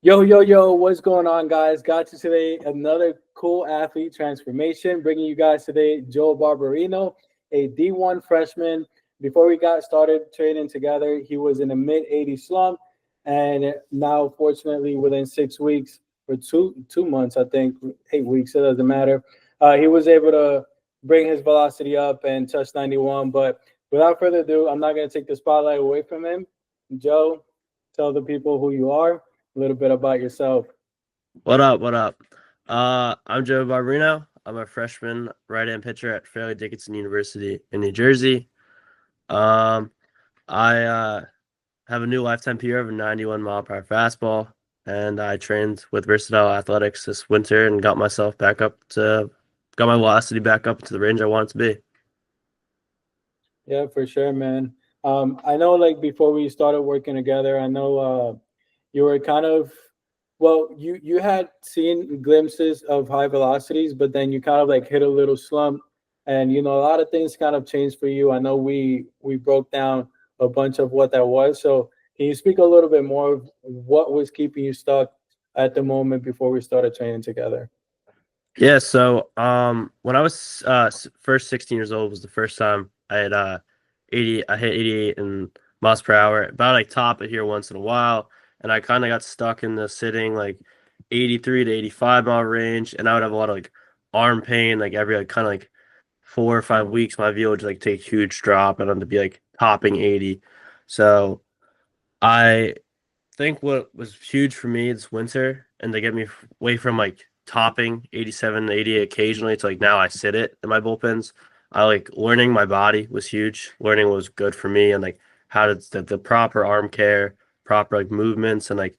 Yo, yo, yo, what's going on, guys? Got you today another cool athlete transformation. Bringing you guys today Joe Barbarino, a D1 freshman. Before we got started training together, he was in a mid 80 slump. And now, fortunately, within 6 weeks or two months, I think, 8 weeks, it doesn't matter, he was able to bring his velocity up and touch 91. But without further ado, I'm not going to take the spotlight away from him. Joe, tell the people who you are, a little bit about yourself. What up? What up? I'm Joe Barbarino. I'm a freshman right-hand pitcher at Fairleigh Dickinson University in New Jersey. Um, I have a new lifetime PR of a 91-mile-per-hour fastball, and I trained with Versatile Athletics this winter and got my velocity back up to the range I want it to be. Yeah, for sure, man. I know, like before we started working together, I know you were kind of well, you had seen glimpses of high velocities, but then you kind of like hit a little slump, and a lot of things kind of changed for you. I know we broke down a bunch of what that was. So can you speak a little bit more of what was keeping you stuck at the moment before we started training together? Yeah, so when I was first 16 years old was the first time I hit 88 in miles per hour, about like top it here once in a while, and I kind of got stuck in the sitting like 83 to 85 mile range, and I would have a lot of like arm pain like every like kind of like 4 or 5 weeks. My VO would like take a huge drop and I'd be like topping 80. So I think what was huge for me this winter and to get me away from like topping 87 80 occasionally to like now I sit it in my bullpens. I like learning my body was huge. Learning what was good for me and like how to the proper arm care, proper like movements and like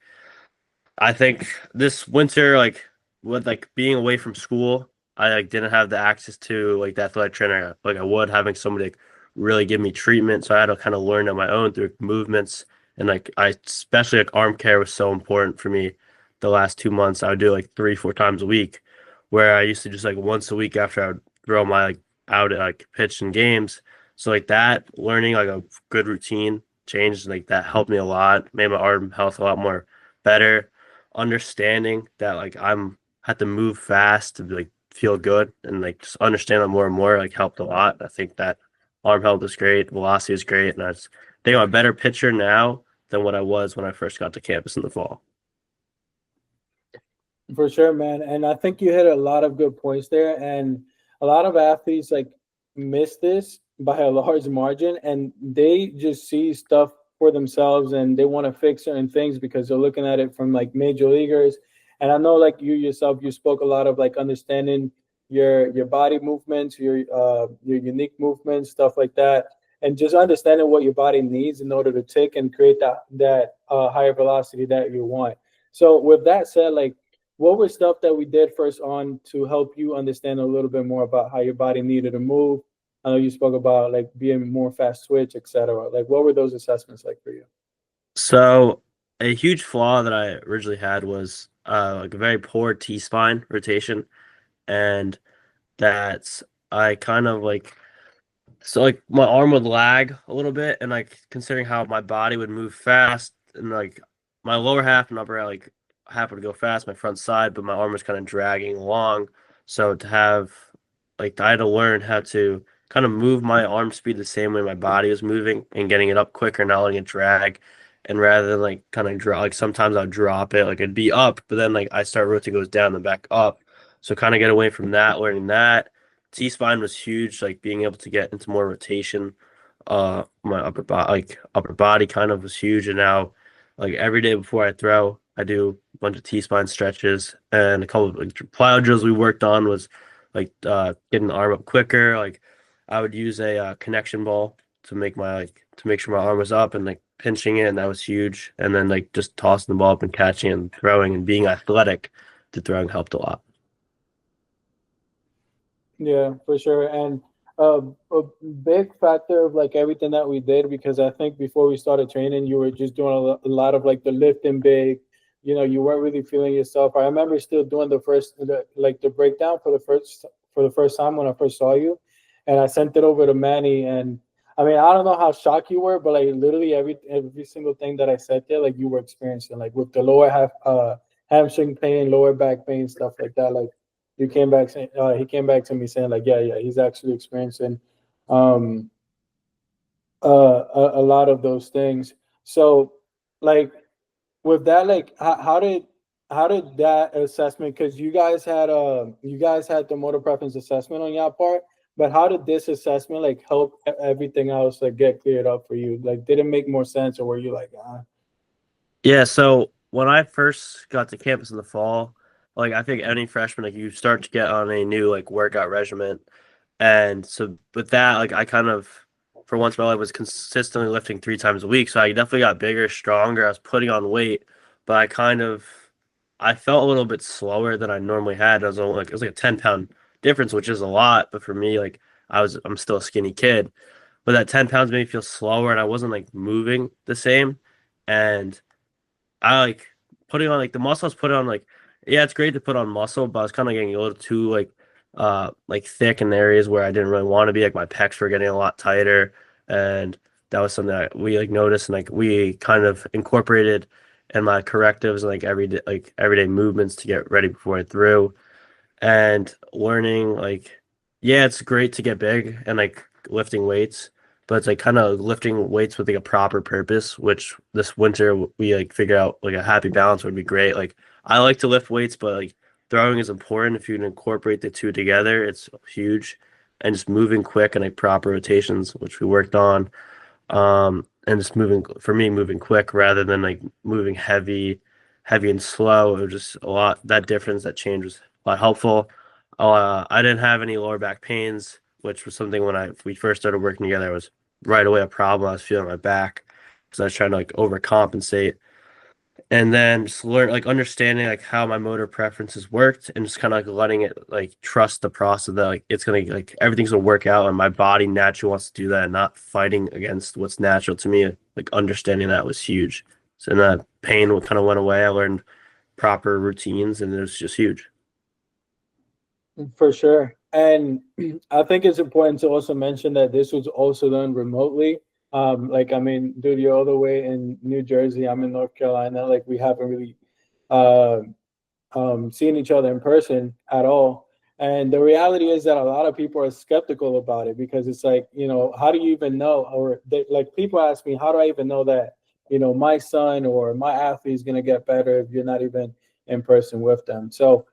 I think this winter like with like being away from school, I like didn't have the access to like the athletic trainer like I would having somebody like, really give me treatment. So I had to kind of learn on my own through movements and like I especially like arm care was so important for me the last 2 months. I would do like 3, 4 times a week, where I used to just like once a week after I would throw my like out at like pitch and games. So like that learning like a good routine changed like that helped me a lot, made my arm health a lot more better. Understanding that like I'm had to move fast to like feel good and like just understand it more and more like helped a lot. I think that arm health is great, velocity is great, and think I'm a better pitcher now than what I was when I first got to campus in the fall. For sure, man. And I think you hit a lot of good points there. And a lot of athletes like miss this by a large margin and they just see stuff for themselves and they want to fix certain things because they're looking at it from like major leaguers. And I know like you yourself, you spoke a lot of like understanding your body movements, your unique movements, stuff like that. And just understanding what your body needs in order to tick and create that higher velocity that you want. So with that said, like what was stuff that we did first on to help you understand a little bit more about how your body needed to move? I know you spoke about like being more fast switch, etc. Like, what were those assessments like for you? So a huge flaw that I originally had was like a very poor T spine rotation, and that's I kind of like so like my arm would lag a little bit, and like considering how my body would move fast, and like my lower half and upper like half would go fast, my front side, but my arm was kind of dragging along. So to have like I had to learn how to kind of move my arm speed the same way my body was moving and getting it up quicker, not letting it drag. And rather than like kind of drop, like sometimes I'd drop it, like it'd be up, but then like I start rotating goes down and back up. So kind of get away from that, learning that. T spine was huge, like being able to get into more rotation. My upper body kind of was huge, and now like every day before I throw, I do a bunch of T spine stretches and a couple of like plyo drills we worked on was like getting the arm up quicker. Like I would use a connection ball to make my like to make sure my arm was up and like pinching it, and that was huge. And then like just tossing the ball up and catching and throwing and being athletic to throwing helped a lot. Yeah, for sure. And a big factor of like everything that we did, because I think before we started training, you were just doing a lot of like the lifting big. You weren't really feeling yourself. I remember still doing like the breakdown for the first time when I first saw you, and I sent it over to Manny, and I mean, I don't know how shocked you were, but like literally every single thing that I said there, like you were experiencing, like with the lower hamstring pain, lower back pain, stuff like that. Like you came back saying, he came back to me saying like, yeah, he's actually experiencing um a lot of those things. So like with that, like how did that assessment, because you guys had the motor preference assessment on your part, but how did this assessment like help everything else like get cleared up for you? Like did it make more sense, or were you like, ah? Yeah, so when I first got to campus in the fall, like I think any freshman, like you start to get on a new like workout regimen. And so with that, like I kind of for once in my life was consistently lifting 3 times a week. So I definitely got bigger, stronger. I was putting on weight, but I felt a little bit slower than I normally had. I was only like it was like a 10 pound difference, which is a lot, but for me, like I'm still a skinny kid. But that 10 pounds made me feel slower and I wasn't like moving the same. And I like putting on like the muscle I was putting on like yeah, it's great to put on muscle, but I was kind of getting a little too like thick in areas where I didn't really want to be. Like my pecs were getting a lot tighter, and that was something that we like noticed and like we kind of incorporated in my correctives and like everyday movements to get ready before I threw and learning like yeah, it's great to get big and like lifting weights, but it's like kind of lifting weights with like a proper purpose, which this winter we like figure out like a happy balance would be great. Like I like to lift weights, but like throwing is important. If you can incorporate the two together, it's huge. And just moving quick and like proper rotations, which we worked on. And just moving for me, moving quick rather than like moving heavy and slow. It was just a lot that difference, that change was a lot helpful. I didn't have any lower back pains, which was something when we first started working together, it was right away a problem. I was feeling my back because I was trying to like overcompensate and then just learn like understanding like how my motor preferences worked and just kind of like letting it like trust the process that like it's gonna like everything's gonna work out and my body naturally wants to do that and not fighting against what's natural to me. Like understanding that was huge. So and that pain kind of went away. I learned proper routines and it was just huge. For sure. And I think it's important to also mention that this was also done remotely. Like I mean, dude, you're all the way in New Jersey. I'm in North Carolina. Like we haven't really uh, seeing each other in person at all. And the reality is that a lot of people are skeptical about it because it's like, how do you even know? Or like people ask me, how do I even know that, my son or my athlete is going to get better if you're not even in person with them? So,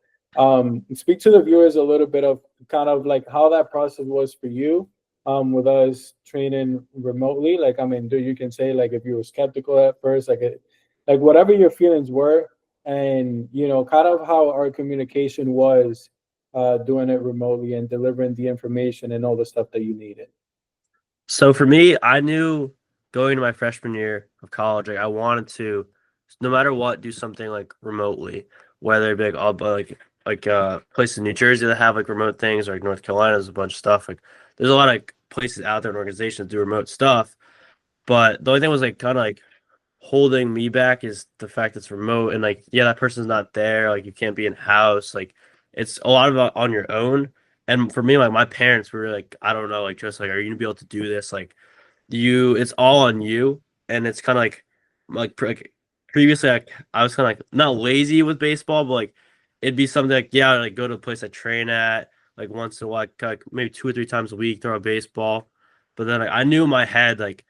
speak to the viewers a little bit of kind of like how that process was for you with us training remotely. Like, I mean, you can say like if you were skeptical at first, like whatever your feelings were, and kind of how our communication was doing it remotely and delivering the information and all the stuff that you needed. So for me, I knew going to my freshman year of college, like I wanted to, no matter what, do something like remotely, whether it be like all places in New Jersey that have like remote things, or like North Carolina, there's a bunch of stuff. Like there's a lot of like, places out there and organizations that do remote stuff. But the only thing was like kind of like holding me back is the fact it's remote and like yeah, that person's not there. Like you can't be in house. Like it's a lot of on your own. And for me, like my parents were like, I don't know, like just like, are you gonna be able to do this? Like it's all on you and it's kind of like previously like I was kind of like not lazy with baseball but like it'd be something like yeah like go to a place I train at like once in a while like maybe 2 or 3 times a week throw a baseball but then like, I knew in my head like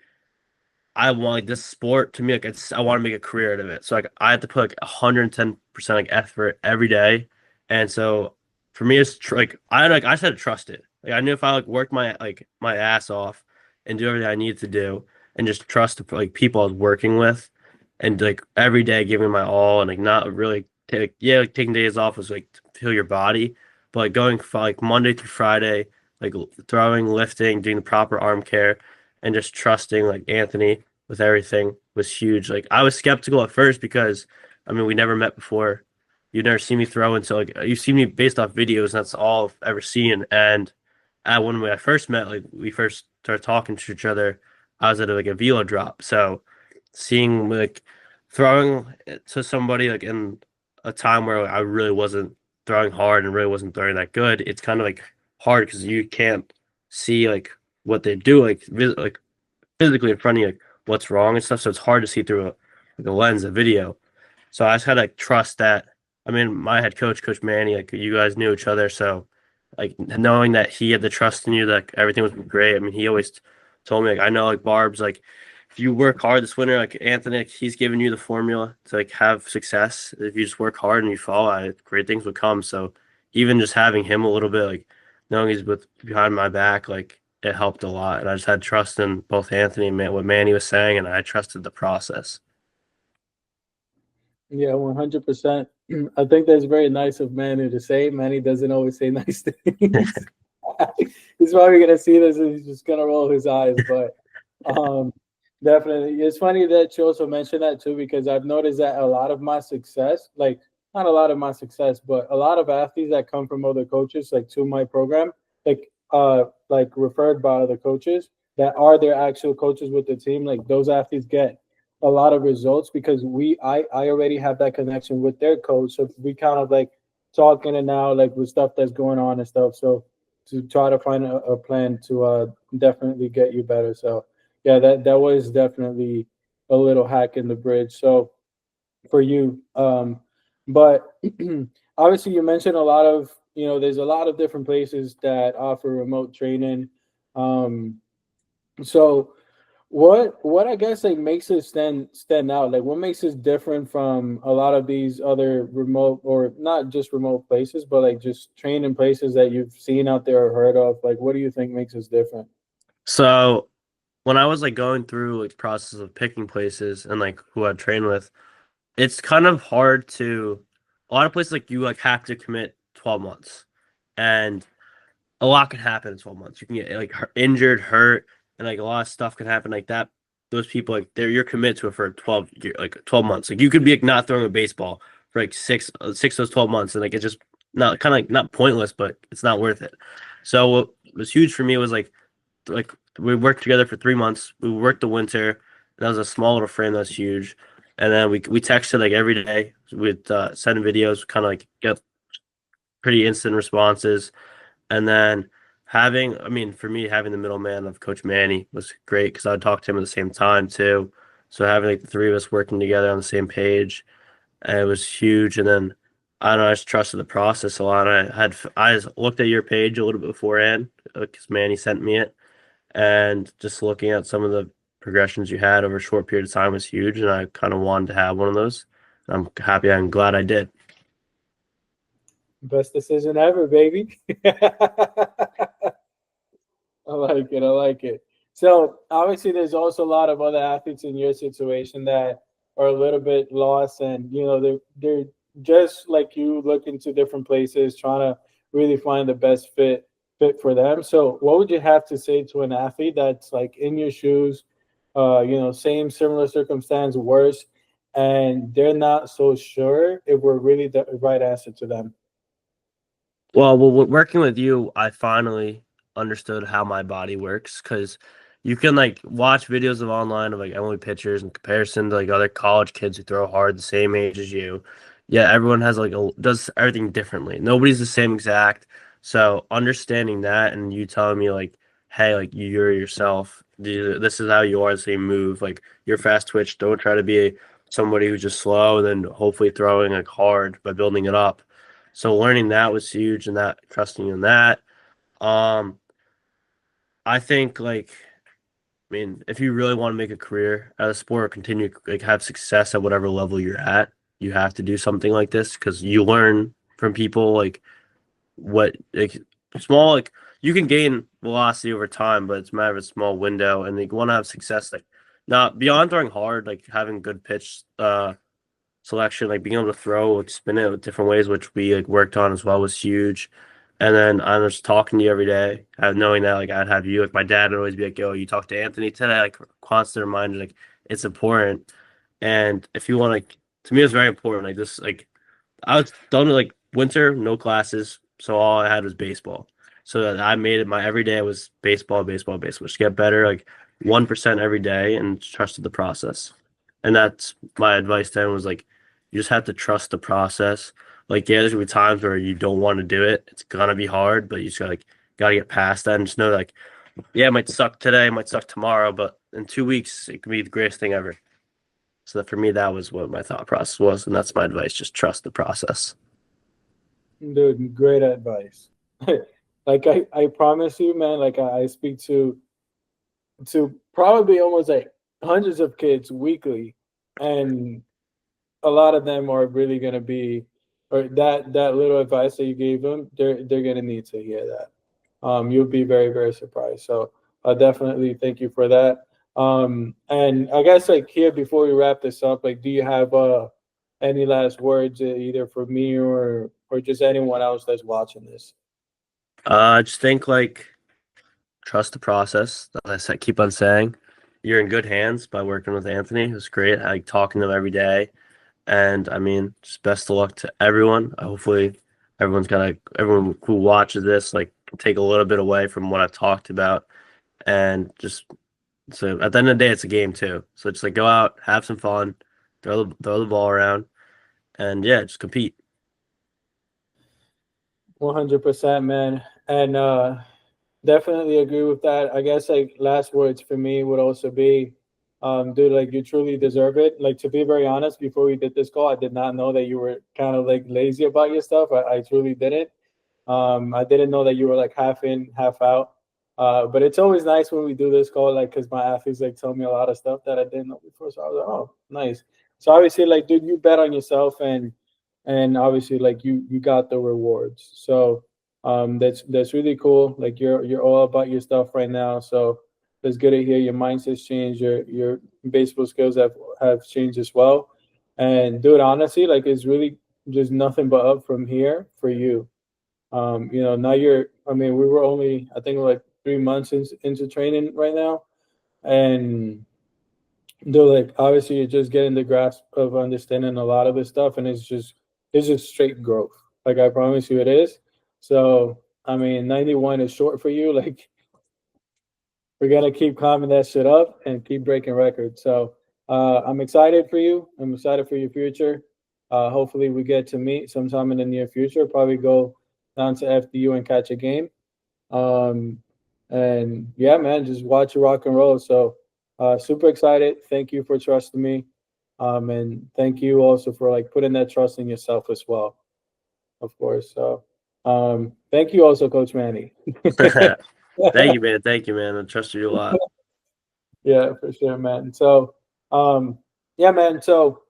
I want like this sport to me like I want to make a career out of it. So like I have to put like 110% like effort every day. And so for me it's I just had to trust it. Like I knew if I like worked my ass off and do everything I needed to do and just trust the like people I was working with and like every day giving my all and like not really like taking days off was like to feel your body, but like going for like Monday through Friday, like throwing, lifting, doing the proper arm care and just trusting like Anthony with everything was huge. Like I was skeptical at first because I mean we never met before. You've never seen me throw until like you see me based off videos, and that's all I've ever seen. And when I first met, like we first started talking to each other, I was at like a velo drop. So seeing like throwing to somebody like in a time where like, I really wasn't throwing hard and really wasn't throwing that good, it's kind of like hard because you can't see like what they do like physically in front of you, like what's wrong and stuff. So it's hard to see through like a lens, a video. So I just had to like trust that. I mean, my head coach, Coach Manny, like you guys knew each other, so like knowing that he had the trust in you, that everything was great. I mean, he always told me like I know like Barb's like if you work hard this winter, like Anthony, like, he's giving you the formula to like have success. If you just work hard and you follow it, great things will come. So even just having him a little bit, like knowing he's with behind my back, like it helped a lot. And I just had trust in both Anthony and what Manny was saying, and I trusted the process. Yeah, 100%. I think that's very nice of Manny to say. Manny doesn't always say nice things. He's probably gonna see this and he's just gonna roll his eyes. But um, definitely, it's funny that you also mentioned that too, because I've noticed that a lot of my success, like not a lot of my success, but a lot of athletes that come from other coaches, like to my program, like referred by other coaches that are their actual coaches with the team, like those athletes get a lot of results because I already have that connection with their coach. So we kind of like talking and now like with stuff that's going on and stuff. So to try to find a plan to definitely get you better. So yeah, that was definitely a little hack in the bridge. So for you, but obviously you mentioned a lot of there's a lot of different places that offer remote training. Um, so what I guess like makes it stand out? Like what makes us different from a lot of these other remote or not just remote places, but like just training places that you've seen out there or heard of? Like what do you think makes us different? So when I was like going through like process of picking places and like who I'd train with, it's kind of hard to a lot of places like you like have to commit 12 months. And a lot can happen in 12 months. You can get like injured, hurt, and like a lot of stuff can happen like that. Those people like you're committed to it for 12 months. Like you could be like not throwing a baseball for like six of those 12 months, and like it's just not kind of like not pointless, but it's not worth it. So what was huge for me was like we worked together for 3 months. We worked the winter. And that was a small little frame that's huge. And then we texted like every day with send videos, kind of like get pretty instant responses. And then having, I mean, for me, having the middleman of Coach Manny was great because I would talk to him at the same time too. So having like the three of us working together on the same page, it was huge. And then I don't know, I just trusted the process a lot. I just looked at your page a little bit beforehand because Manny sent me it, and just looking at some of the progressions you had over a short period of time was huge. And I kind of wanted to have one of those. I'm happy. I'm glad I did. Best decision ever, baby. I like it. I like it. So obviously, there's also a lot of other athletes in your situation that are a little bit lost, and they're just like you, looking to different places, trying to really find the best fit for them. So, what would you have to say to an athlete that's like in your shoes, same similar circumstance, worse, and they're not so sure if we're really the right answer to them? Well, working with you, I finally understood how my body works because you can like watch videos of online of like Emily pitchers in comparison to like other college kids who throw hard the same age as you. Yeah, everyone has like does everything differently. Nobody's the same exact. So understanding that and you telling me like, hey, like you're yourself. This is how you are. The same move. Like you're fast twitch. Don't try to be somebody who's just slow and then hopefully throwing like hard by building it up. So learning that was huge and that trusting in that. Um, I think like I mean, if you really want to make a career at a sport or continue like have success at whatever level you're at, you have to do something like this because you learn from people like what like small like you can gain velocity over time, but it's a matter of a small window and you want to have success like not beyond throwing hard, like having good pitch selection, like being able to throw, like spin it with different ways, which we like worked on as well, was huge. And then I was talking to you every day, knowing that like I'd have you, like my dad would always be like, "Yo, you talk to Anthony today," like constant reminder, like it's important. And if you want, like to me, it's very important. Like this, like I was done with like winter, no classes, so all I had was baseball. So that I made it my every day was baseball, baseball, baseball. Just get better, like 1% every day, and trusted the process. And that's my advice then was like, you just have to trust the process. Like, yeah, there's gonna be times where you don't want to do it. It's gonna be hard, but you just gotta get past that and just know like, yeah, it might suck today, it might suck tomorrow, but in 2 weeks, it can be the greatest thing ever. So that for me, that was what my thought process was, and that's my advice: just trust the process. Dude, great advice. Like I promise you, man, like I speak to probably almost like hundreds of kids weekly, and a lot of them are really gonna be, or that little advice that you gave them, they're gonna need to hear that. You'll be very, very surprised. So definitely thank you for that. And I guess like here before we wrap this up, like, do you have any last words either for me or just anyone else that's watching this? I just think like trust the process. As I keep on saying, you're in good hands by working with Anthony. It was great. I like talking to him every day. And I mean, just best of luck to everyone. Hopefully, everyone who watches this like can take a little bit away from what I've talked about, and just so at the end of the day, it's a game too. So just like go out, have some fun, throw the ball around, and yeah, just compete. 100%, man. And definitely agree with that. I guess like last words for me would also be, dude, like you truly deserve it. Like to be very honest, before we did this call, I did not know that you were kind of like lazy about your stuff. I truly didn't. I didn't know that you were like half in, half out. But it's always nice when we do this call, like, because my athletes like tell me a lot of stuff that I didn't know before. So I was like, oh, nice. So obviously, like, dude, you bet on yourself, and obviously, like, you got the rewards. So that's really cool. Like, you're all about your stuff right now. So it's good to hear your mindset's changed. Your baseball skills have changed as well. And dude, honestly, like, it's really just nothing but up from here for you. Now I mean, we were only, I think, like 3 months into training right now. And they're like, obviously, you're just getting the grasp of understanding a lot of this stuff. And it's just straight growth. Like, I promise you it is. So, I mean, 91 is short for you. Like, we're going to keep climbing that shit up and keep breaking records. So, I'm excited for you. I'm excited for your future. Hopefully, we get to meet sometime in the near future. Probably go down to FDU and catch a game. Um, and yeah, man, just watch you rock and roll. So, super excited. Thank you for trusting me. And thank you also for like putting that trust in yourself as well, of course. So, thank you also, Coach Manny. Thank you, man. Thank you, man. I trust you a lot. Yeah, for sure, man. So, yeah, man. So,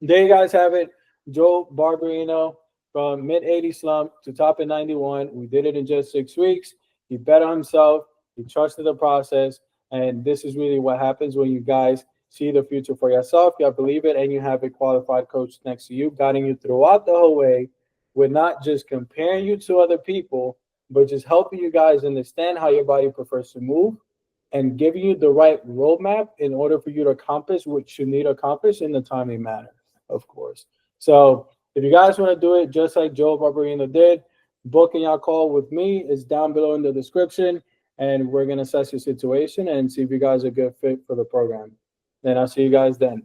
there you guys have it. Joe Barberino from mid 80 slump to top at 91. We did it in just 6 weeks. He bet on himself. He trusted the process. And this is really what happens when you guys see the future for yourself. You believe it, and you have a qualified coach next to you, guiding you throughout the whole way, with not just comparing you to other people, but just helping you guys understand how your body prefers to move and giving you the right roadmap in order for you to accomplish what you need to accomplish in the timely manner, of course. So if you guys want to do it just like Joe Barberino did, booking your call with me is down below in the description, and we're going to assess your situation and see if you guys are a good fit for the program. Then I'll see you guys then.